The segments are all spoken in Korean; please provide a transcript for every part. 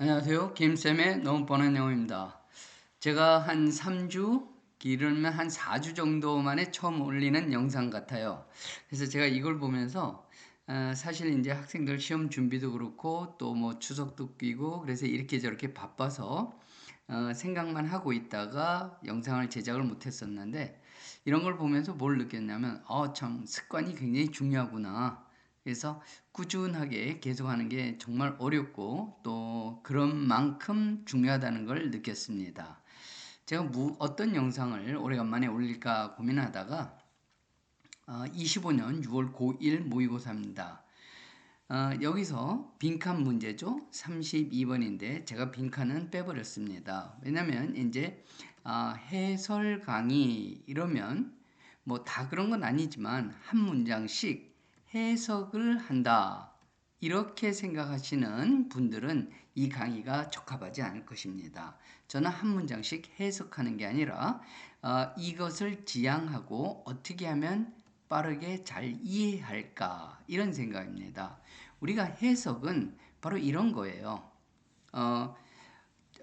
안녕하세요. 김쌤의 너무 뻔한 영어입니다. 제가 한 3주, 길으면 한 4주 정도 만에 처음 올리는 영상 같아요. 그래서 제가 이걸 보면서 사실 이제 학생들 시험 준비도 그렇고 또 뭐 추석도 끼고 그래서 이렇게 저렇게 바빠서 생각만 하고 있다가 영상을 제작을 못했었는데 이런 걸 보면서 뭘 느꼈냐면 참 습관이 굉장히 중요하구나. 그래서 꾸준하게 계속하는 게 정말 어렵고 또 그런 만큼 중요하다는 걸 느꼈습니다. 제가 어떤 영상을 오래간만에 올릴까 고민하다가 25년 6월 고1 모의고사입니다. 여기서 빈칸 문제죠. 32번인데 제가 빈칸은 빼버렸습니다. 왜냐면 이제 해설 강의 이러면 뭐 다 그런 건 아니지만 한 문장씩 해석을 한다. 이렇게 생각하시는 분들은 이 강의가 적합하지 않을 것입니다. 저는 한 문장씩 해석하는 게 아니라 이것을 지향하고 어떻게 하면 빠르게 잘 이해할까 이런 생각입니다. 우리가 해석은 바로 이런 거예요.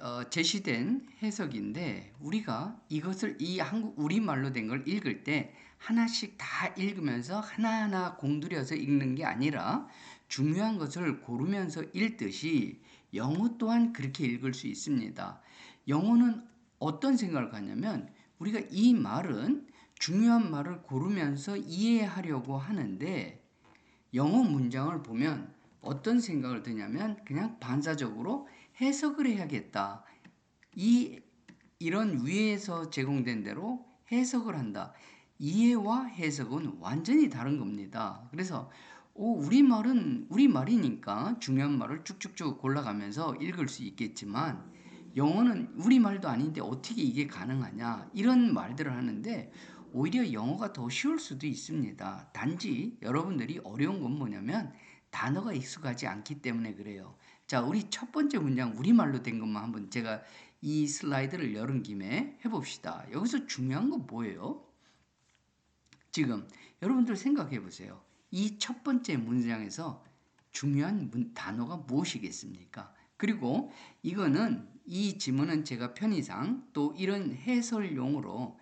어, 제시된 해석인데 우리가 이것을 이 한국 우리말로 된 걸 읽을 때 하나씩 다 읽으면서 하나하나 공들여서 읽는 게 아니라 중요한 것을 고르면서 읽듯이 영어 또한 그렇게 읽을 수 있습니다. 영어는 어떤 생각을 갖냐면 우리가 이 말은 중요한 말을 고르면서 이해하려고 하는데 영어 문장을 보면 어떤 생각을 드냐면 그냥 반사적으로 해석을 해야겠다. 이 이런 위에서 제공된 대로 해석을 한다. 이해와 해석은 완전히 다른 겁니다. 그래서 우리말은 우리말이니까 중요한 말을 쭉쭉쭉 골라가면서 읽을 수 있겠지만 영어는 우리말도 아닌데 어떻게 이게 가능하냐 이런 말들을 하는데 오히려 영어가 더 쉬울 수도 있습니다. 단지 여러분들이 어려운 건 뭐냐면 단어가 익숙하지 않기 때문에 그래요. 자, 우리 첫 번째 문장 우리말로 된 것만 한번 제가 이 슬라이드를 열은 김에 해봅시다. 여기서 중요한 건 뭐예요? 지금 여러분들 생각해 보세요. 이 첫 번째 문장에서 중요한 단어가 무엇이겠습니까? 그리고 이거는 이 지문은 제가 편의상 또 이런 해설용으로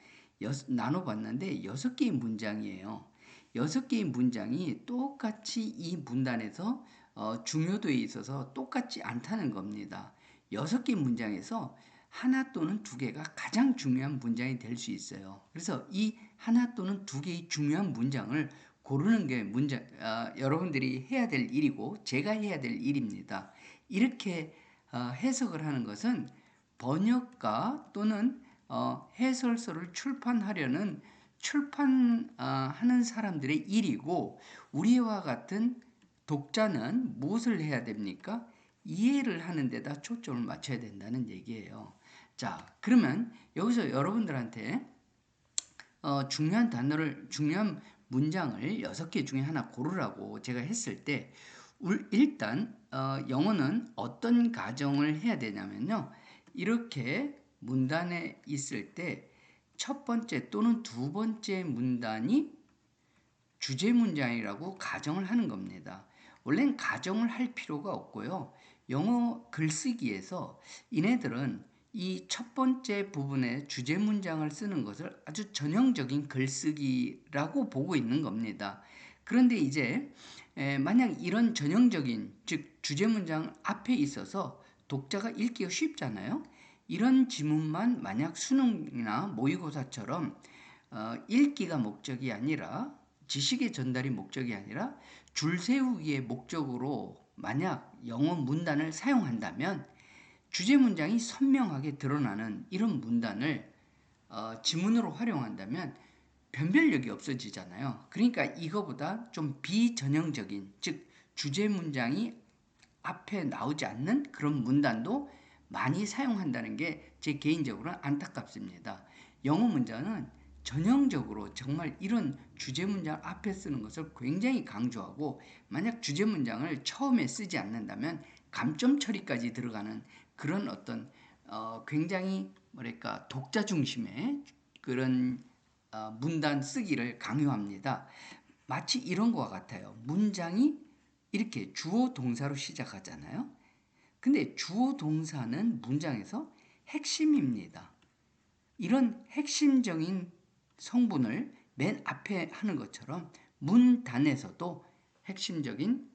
나눠봤는데 6개의 문장이에요. 6개의 문장이 똑같이 이 문단에서 중요도에 있어서 똑같지 않다는 겁니다. 6개 문장에서 하나 또는 두 개가 가장 중요한 문장이 될 수 있어요. 그래서 이 하나 또는 두 개의 중요한 문장을 고르는 게 여러분들이 해야 될 일이고 제가 해야 될 일입니다. 이렇게 해석을 하는 것은 번역가 또는 해설서를 출판하려는 출판하는 사람들의 일이고 우리와 같은 독자는 무엇을 해야 됩니까? 이해를 하는 데다 초점을 맞춰야 된다는 얘기예요. 자, 그러면 여기서 여러분들한테 중요한 문장을 6개 중에 하나 고르라고 제가 했을 때 일단 영어는 어떤 가정을 해야 되냐면요. 이렇게 문단에 있을 때 첫 번째 또는 두 번째 문단이 주제 문장이라고 가정을 하는 겁니다. 원래는 가정을 할 필요가 없고요. 영어 글쓰기에서 이네들은 이 첫 번째 부분에 주제 문장을 쓰는 것을 아주 전형적인 글쓰기라고 보고 있는 겁니다. 그런데 이제 만약 이런 전형적인 즉 주제 문장 앞에 있어서 독자가 읽기가 쉽잖아요. 이런 지문만 만약 수능이나 모의고사처럼 읽기가 목적이 아니라 지식의 전달이 목적이 아니라 줄 세우기의 목적으로 만약 영어 문단을 사용한다면 주제 문장이 선명하게 드러나는 이런 문단을 지문으로 활용한다면 변별력이 없어지잖아요. 그러니까 이거보다 좀 비전형적인 즉 주제 문장이 앞에 나오지 않는 그런 문단도 많이 사용한다는 게 제 개인적으로는 안타깝습니다. 영어 문장은 전형적으로 정말 이런 주제 문장 앞에 쓰는 것을 굉장히 강조하고 만약 주제 문장을 처음에 쓰지 않는다면 감점 처리까지 들어가는 그런 어떤 굉장히 뭐랄까 독자 중심의 그런 문단 쓰기를 강요합니다. 마치 이런 것과 같아요. 문장이 이렇게 주어 동사로 시작하잖아요. 근데 주어 동사는 문장에서 핵심입니다. 이런 핵심적인 성분을 맨 앞에 하는 것처럼 문단에서도 핵심적인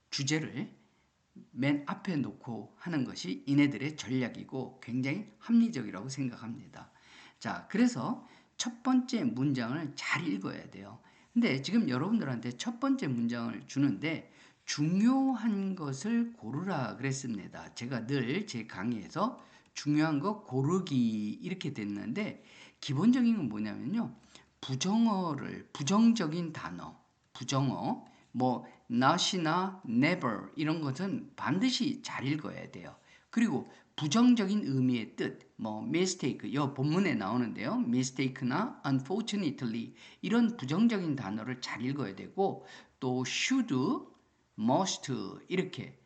주제를 맨 앞에 놓고 하는 것이 이네들의 전략이고 굉장히 합리적이라고 생각합니다. 자, 그래서 첫 번째 문장을 잘 읽어야 돼요. 근데 지금 여러분들한테 첫 번째 문장을 주는데 중요한 것을 고르라 그랬습니다. 제가 늘 제 강의에서 중요한 거 고르기 이렇게 됐는데 기본적인 건 뭐냐면요. 부정적인 단어, 부정어, 뭐 not이나 never 이런 것은 반드시 잘 읽어야 돼요. 그리고 부정적인 의미의 뜻, 뭐 mistake, 이 본문에 나오는데요. mistake나 unfortunately 이런 부정적인 단어를 잘 읽어야 되고 또 should, must 이렇게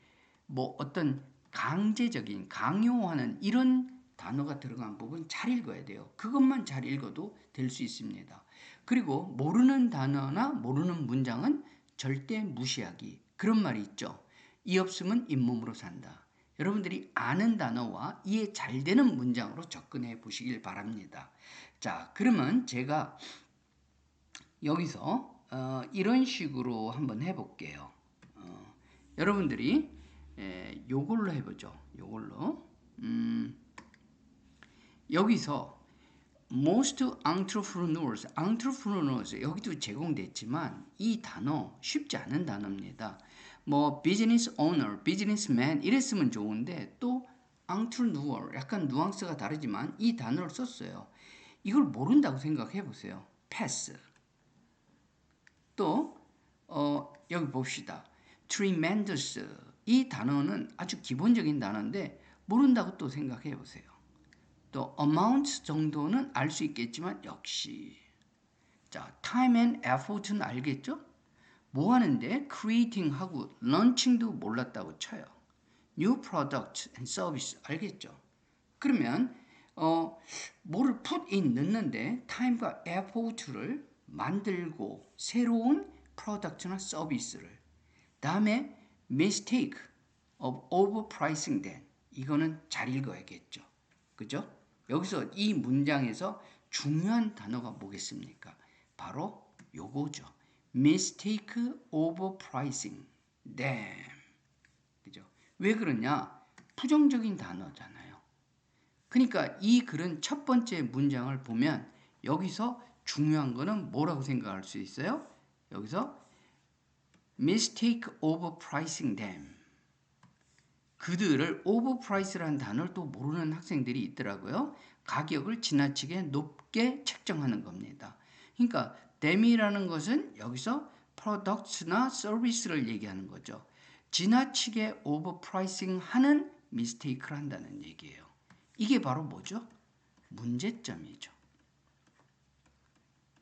뭐 어떤 강제적인 강요하는 이런 단어가 들어간 부분 잘 읽어야 돼요. 그것만 잘 읽어도 될 수 있습니다. 그리고 모르는 단어나 모르는 문장은 절대 무시하기. 그런 말이 있죠. 이 없으면 잇몸으로 산다. 여러분들이 아는 단어와 이해 잘 되는 문장으로 접근해 보시길 바랍니다. 자, 그러면 제가 여기서 이런 식으로 한번 해볼게요. 여러분들이 요걸로 해보죠. 요걸로 여기서 most entrepreneurs 여기도 제공됐지만 이 단어 쉽지 않은 단어입니다. 뭐 business owner, businessman 이랬으면 좋은데 또 entrepreneur 약간 뉘앙스가 다르지만 이 단어를 썼어요. 이걸 모른다고 생각해 보세요. pass. 또 여기 봅시다. tremendous 이 단어는 아주 기본적인 단어인데 모른다고 또 생각해 보세요. 또 amount 정도는 알 수 있겠지만 역시 자 time and effort는 알겠죠? 뭐 하는데 creating 하고 launching도 몰랐다고 쳐요. new product and service 알겠죠? 그러면 뭐를 put in 넣는데 time과 effort를 만들고 새로운 프로덕트나 서비스를 다음에 mistake of overpricing then 이거는 잘 읽어야겠죠. 그죠? 여기서 이 문장에서 중요한 단어가 뭐겠습니까? 바로 요거죠. mistake overpricing then 그죠? 왜 그러냐? 부정적인 단어잖아요. 그러니까 이 글은 첫 번째 문장을 보면 여기서 중요한 거는 뭐라고 생각할 수 있어요? 여기서 mistake overpricing them. 그들을 overprice라는 단어를 또 모르는 학생들이 있더라고요. 가격을 지나치게 높게 책정하는 겁니다. 그러니까 them이라는 것은 여기서 products나 service를 얘기하는 거죠. 지나치게 overpricing 하는 mistake를 한다는 얘기예요. 이게 바로 뭐죠? 문제점이죠.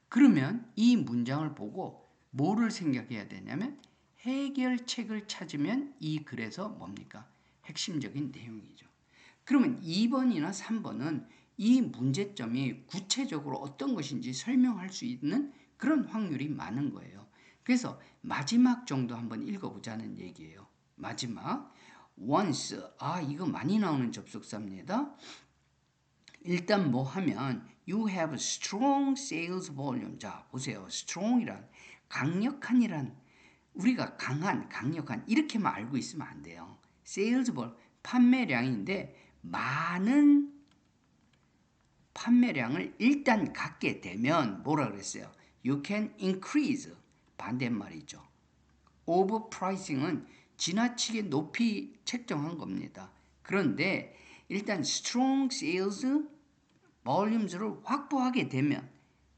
그러면 이 문장을 보고 뭐를 생각해야 되냐면 해결책을 찾으면 이 글에서 뭡니까? 핵심적인 내용이죠. 그러면 2번이나 3번은 이 문제점이 구체적으로 어떤 것인지 설명할 수 있는 그런 확률이 많은 거예요. 그래서 마지막 정도 한번 읽어보자는 얘기예요. 마지막 once 이거 많이 나오는 접속사입니다. 일단 뭐 하면 you have strong sales volume. 자, 보세요. strong이란 강력한이란 우리가 강한, 강력한 이렇게만 알고 있으면 안 돼요. sales volume 판매량인데 많은 판매량을 일단 갖게 되면 뭐라 그랬어요? You can increase 반대말이죠. overpricing은 지나치게 높이 책정한 겁니다. 그런데 일단 strong sales volumes를 확보하게 되면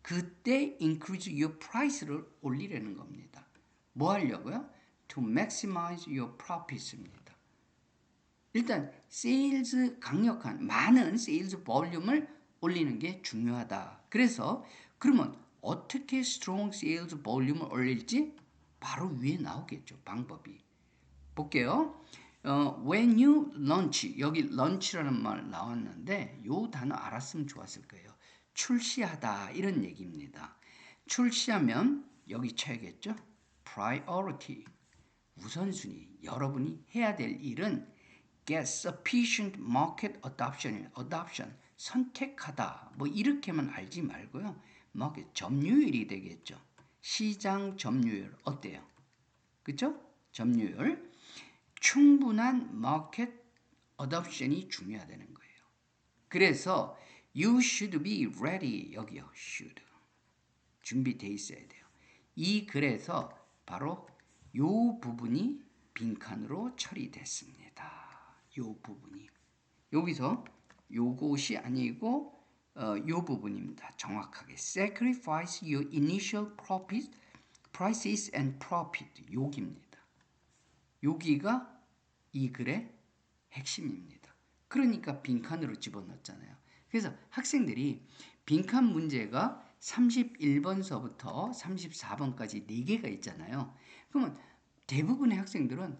그때 increase your price를 올리려는 겁니다. 뭐 하려고요? To maximize your profits입니다. 일단 sales 강력한 많은 sales 볼륨을 올리는 게 중요하다. 그래서 그러면 어떻게 strong sales 볼륨을 올릴지 바로 위에 나오겠죠. 방법이. 볼게요. when you launch 여기 launch라는 말 나왔는데 요 단어 알았으면 좋았을 거예요. 출시하다 이런 얘기입니다. 출시하면 여기 쳐야겠죠. priority 우선순위 여러분이 해야 될 일은 get sufficient market adoption 선택하다 뭐 이렇게만 알지 말고요. market 점유율이 되겠죠. 시장 점유율 어때요? 그죠? 점유율 충분한 market adoption이 중요하다는 거예요. 그래서 you should be ready 여기요. should 준비돼 있어야 돼요. 이 글에서 바로 요 부분이 빈칸으로 처리됐습니다. 요 부분이 여기서 요것이 아니고 요 부분입니다. 정확하게 sacrifice your initial profit, prices and profit 여기입니다. 여기가 이 글의 핵심입니다. 그러니까 빈칸으로 집어넣었잖아요. 그래서 학생들이 빈칸 문제가 31번서부터 34번까지 4개가 있잖아요. 그러면 대부분의 학생들은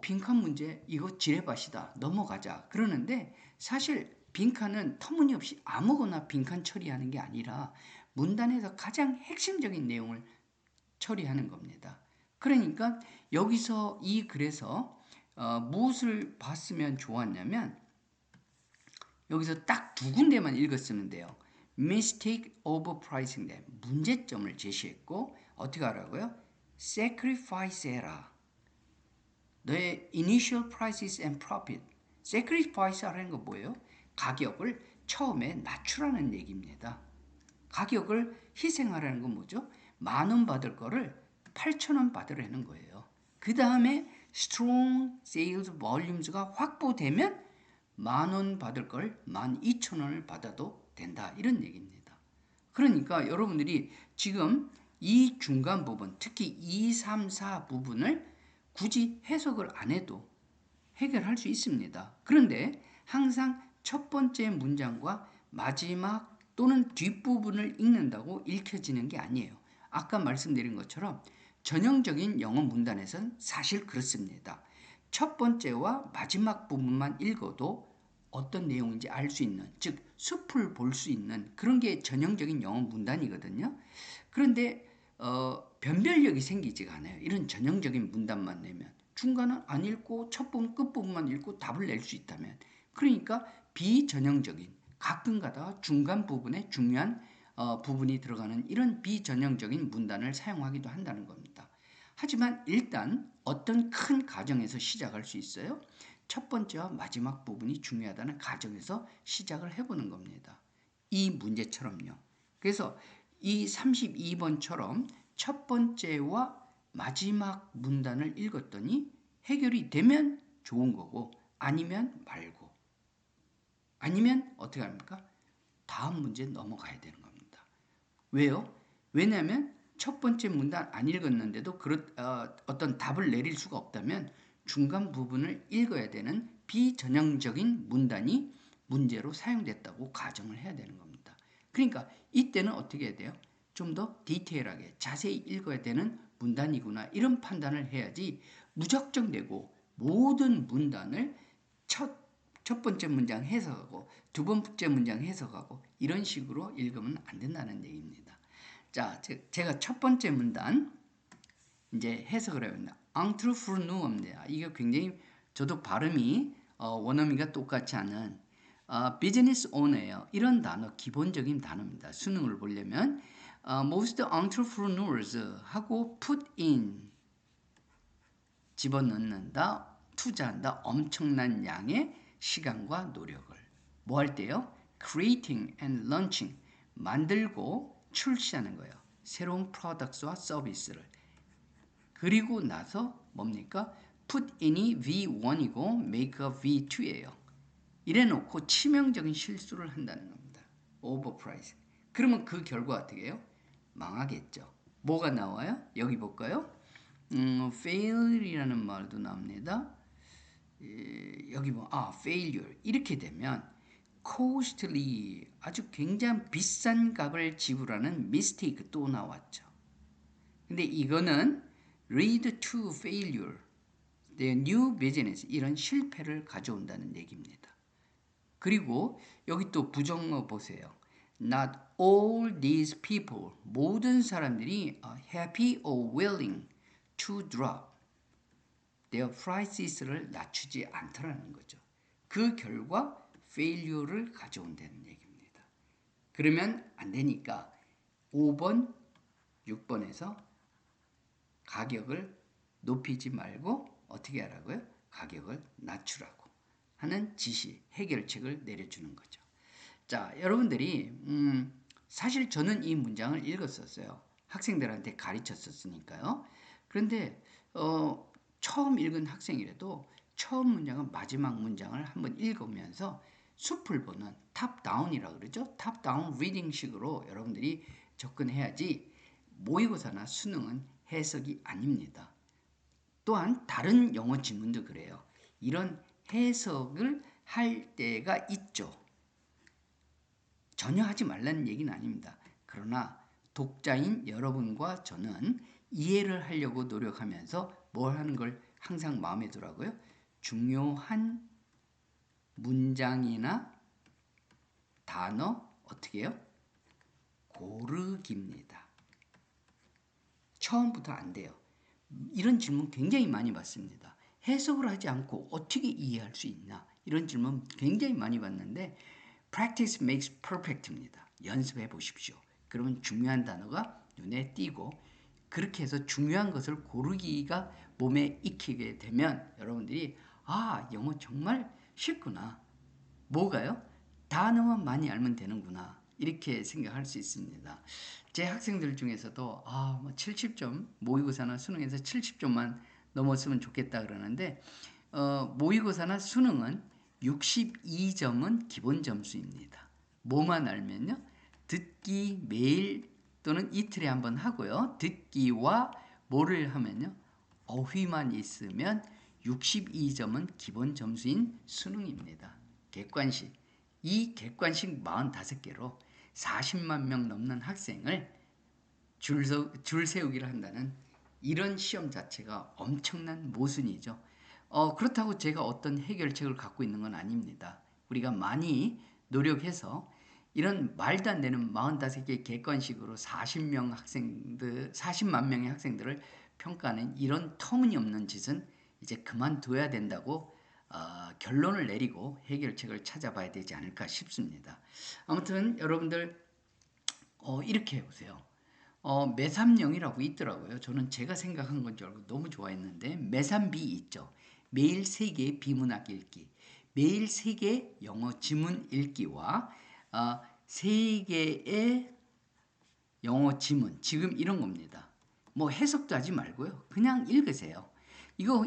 빈칸 문제 이거 지뢰밭이다 넘어가자 그러는데 사실 빈칸은 터무니없이 아무거나 빈칸 처리하는 게 아니라 문단에서 가장 핵심적인 내용을 처리하는 겁니다. 그러니까 여기서 이 글에서 무엇을 봤으면 좋았냐면 여기서 딱 2군데만 읽었으면 돼요. Mistake overpricing 때 문제점을 제시했고 어떻게 하라고요? Sacrifice 해라. 너의 initial prices and profit. Sacrifice 하라는 건 뭐예요? 가격을 처음에 낮추라는 얘기입니다. 가격을 희생하라는 건 뭐죠? 10,000원 받을 거를 8,000원 받으라는 거예요. 그 다음에 strong sales volumes가 확보되면 10,000원 받을 걸 12,000원을 받아도 된다. 이런 얘기입니다. 그러니까 여러분들이 지금 이 중간 부분, 특히 2, 3, 4 부분을 굳이 해석을 안 해도 해결할 수 있습니다. 그런데 항상 첫 번째 문장과 마지막 또는 뒷부분을 읽는다고 읽혀지는 게 아니에요. 아까 말씀드린 것처럼 전형적인 영어 문단에서는 사실 그렇습니다. 첫 번째와 마지막 부분만 읽어도 어떤 내용인지 알 수 있는, 즉 숲을 볼 수 있는 그런 게 전형적인 영어 문단이거든요. 그런데 변별력이 생기지가 않아요. 이런 전형적인 문단만 내면 중간은 안 읽고 첫 부분 끝부분만 읽고 답을 낼 수 있다면 그러니까 비전형적인 가끔가다 중간 부분에 중요한 부분이 들어가는 이런 비전형적인 문단을 사용하기도 한다는 겁니다. 하지만 일단 어떤 큰 가정에서 시작할 수 있어요. 첫 번째와 마지막 부분이 중요하다는 가정에서 시작을 해보는 겁니다. 이 문제처럼요. 그래서 이 32번처럼 첫 번째와 마지막 문단을 읽었더니 해결이 되면 좋은 거고 아니면 말고 아니면 어떻게 합니까? 다음 문제 넘어가야 되는 겁니다. 왜요? 왜냐하면 첫 번째 문단 안 읽었는데도 어떤 답을 내릴 수가 없다면 중간 부분을 읽어야 되는 비전형적인 문단이 문제로 사용됐다고 가정을 해야 되는 겁니다. 그러니까 이때는 어떻게 해야 돼요? 좀 더 디테일하게 자세히 읽어야 되는 문단이구나 이런 판단을 해야지 무작정 내고 모든 문단을 첫 번째 문장 해석하고 두 번째 문장 해석하고 이런 식으로 읽으면 안 된다는 얘기입니다. 자, 제가 첫 번째 문단 이제 해석을 해봅니다. entrepreneur입니다. 이게 굉장히 저도 발음이 원어민과 똑같지 않은 비즈니스 오너예요. 이런 단어 기본적인 단어입니다. 수능을 보려면 most entrepreneurs 하고 put in 집어넣는다, 투자한다, 엄청난 양의 시간과 노력을 뭐 할 때요? creating and launching 만들고 출시하는 거예요. 새로운 프로덕트와 서비스를 그리고 나서 뭡니까? put in이 V1이고 make가 V2예요. 이래놓고 치명적인 실수를 한다는 겁니다. overprice. 그러면 그 결과 어떻게 해요? 망하겠죠. 뭐가 나와요? 여기 볼까요? fail이라는 말도 나옵니다. 여기 failure 이렇게 되면 costly 아주 굉장히 비싼 값을 지불하는 mistake 또 나왔죠. 근데 이거는 lead to failure, the new business 이런 실패를 가져온다는 얘기입니다. 그리고 여기 또 부정어 보세요. Not all these people 모든 사람들이 happy or willing to drop their prices,를 낮추지 않더라는 거죠. 그 결과 failure를 가져온다는 얘기입니다. 그러면 안 되니까 5번, 6번에서 가격을 높이지 말고 어떻게 하라고요? 가격을 낮추라고 하는 지시, 해결책을 내려주는 거죠. 자, 여러분들이 사실 저는 이 문장을 읽었었어요. 학생들한테 가르쳤었으니까요. 그런데 처음 읽은 학생이라도 처음 문장은 마지막 문장을 한번 읽으면서 숲을 보는 탑다운이라고 그러죠. 탑다운 리딩식으로 여러분들이 접근해야지 모의고사나 수능은 해석이 아닙니다. 또한 다른 영어 지문도 그래요. 이런 해석을 할 때가 있죠. 전혀 하지 말라는 얘기는 아닙니다. 그러나 독자인 여러분과 저는 이해를 하려고 노력하면서 뭘 하는 걸 항상 마음에 두라고요. 중요한 문장이나 단어 어떻게 해요? 고르기입니다. 처음부터 안 돼요. 이런 질문 굉장히 많이 받습니다. 해석을 하지 않고 어떻게 이해할 수 있나? 이런 질문 굉장히 많이 받는데 practice makes perfect입니다. 연습해 보십시오. 그러면 중요한 단어가 눈에 띄고 그렇게 해서 중요한 것을 고르기가 몸에 익히게 되면 여러분들이 아, 영어 정말 쉽구나. 뭐가요? 단어만 많이 알면 되는구나. 이렇게 생각할 수 있습니다. 제 학생들 중에서도 70점 모의고사나 수능에서 70점만 넘었으면 좋겠다 그러는데 모의고사나 수능은 62점은 기본 점수입니다. 뭐만 알면요. 듣기 매일 또는 이틀에 한번 하고요. 듣기와 뭐를 하면요. 어휘만 있으면 62점은 기본 점수인 수능입니다. 객관식. 이 객관식 45개로 40만 명 넘는 학생을 줄 세우기를 한다는 이런 시험 자체가 엄청난 모순이죠. 그렇다고 제가 어떤 해결책을 갖고 있는 건 아닙니다. 우리가 많이 노력해서 이런 말도 안 되는 45개 객관식으로 40만 명의 학생들을 평가하는 이런 터무니없는 짓은 이제 그만둬야 된다고 결론을 내리고 해결책을 찾아봐야 되지 않을까 싶습니다. 아무튼 여러분들 이렇게 해보세요. 매삼령이라고 있더라고요. 저는 제가 생각한 건 줄 알고 너무 좋아했는데 매삼비 있죠. 매일 3개의 비문학 읽기, 매일 3개의 영어 지문 읽기와 3개의 영어 지문, 지금 이런 겁니다. 뭐 해석도 하지 말고요. 그냥 읽으세요. 이거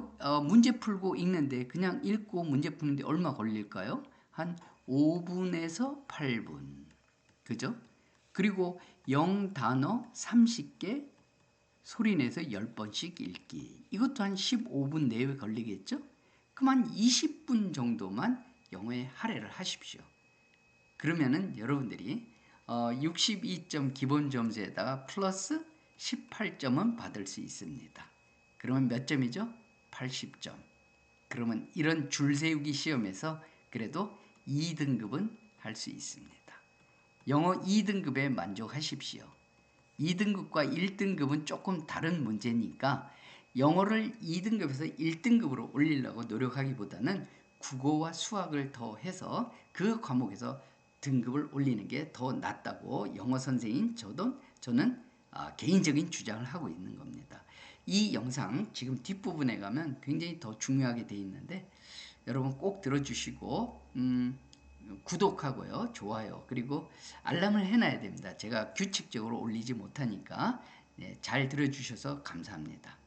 문제 풀고 읽는데 그냥 읽고 문제 푸는데 얼마 걸릴까요? 한 5분에서 8분. 그죠? 그리고 영단어 30개 소리내서 10번씩 읽기. 이것도 한 15분 내외 걸리겠죠? 그럼 한 20분 정도만 영어에 할애를 하십시오. 그러면은 여러분들이 62점 기본 점수에다가 플러스 18점은 받을 수 있습니다. 그러면 몇 점이죠? 80점. 그러면 이런 줄세우기 시험에서 그래도 2등급은 할 수 있습니다. 영어 2등급에 만족하십시오. 2등급과 1등급은 조금 다른 문제니까 영어를 2등급에서 1등급으로 올리려고 노력하기보다는 국어와 수학을 더 해서 그 과목에서 등급을 올리는 게 더 낫다고 영어 선생인 저는 개인적인 주장을 하고 있는 겁니다. 이 영상 지금 뒷부분에 가면 굉장히 더 중요하게 되어 있는데 여러분 꼭 들어주시고 구독하고요, 좋아요, 그리고 알람을 해놔야 됩니다. 제가 규칙적으로 올리지 못하니까 잘 들어주셔서 감사합니다.